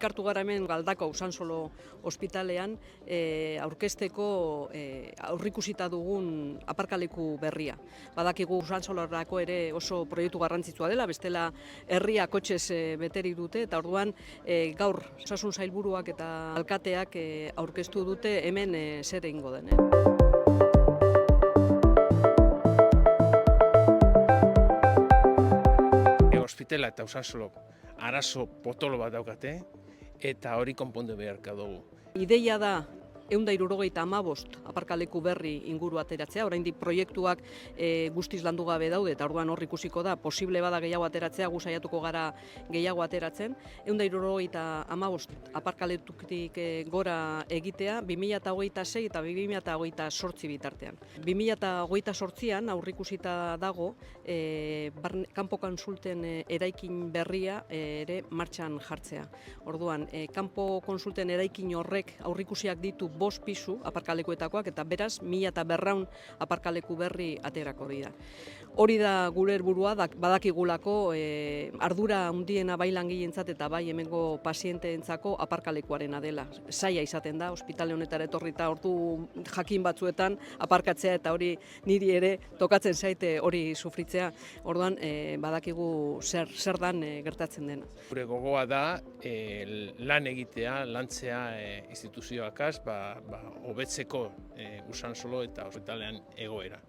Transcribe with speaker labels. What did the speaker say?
Speaker 1: elkartu gara hemen Galdakao Usansolo ospitalean aurkezteko aurrikusita dugun aparkaleku berria. Badakigu Usansolorako ere oso proiektu garrantzitsua dela, bestela herria kotxez beterik dute, eta orduan gaur Osasun Sailburuak eta alkateak aurkeztu dute hemen zer egingo den.
Speaker 2: Ospitala eta Usansolo arazo potolo bat daukate, eta hori konpondu beharko dugu.
Speaker 1: Ideia da 175 aparkaleku berri inguru ateratzea, oraindik proiektuak guztiz landu gabe daude, eta orduan hor ikusiko da, posible bada gehiago ateratzea, gu saiatuko gara gehiago ateratzen. 175 aparkalekutik gora egitea, 2026 eta 2028 bitartean. 2028an aurrikusita dago, kanpo kontsulten eraikin berria ere martxan jartzea. Orduan, kanpo kontsulten eraikin horrek aurrikusiak ditu 5 pisu aparkalekuetakoak, eta beraz 1200 aparkaleku berri aterako dira. Hori da gure helburua, badakigulako ardura handiena bai langileentzat eta bai hemengo pazienteentzako aparkalekuarena dela. Zaila izaten da, ospitale honetara etorrita ordu jakin batzuetan aparkatzea, eta hori niri ere tokatzen zaite hori sufritzea. Orduan badakigu zer dan gertatzen dena.
Speaker 2: Gure gogoa da lan egitea, lantzea instituzioakaz, hobetzeko Usansolo eta ospitalean egoera.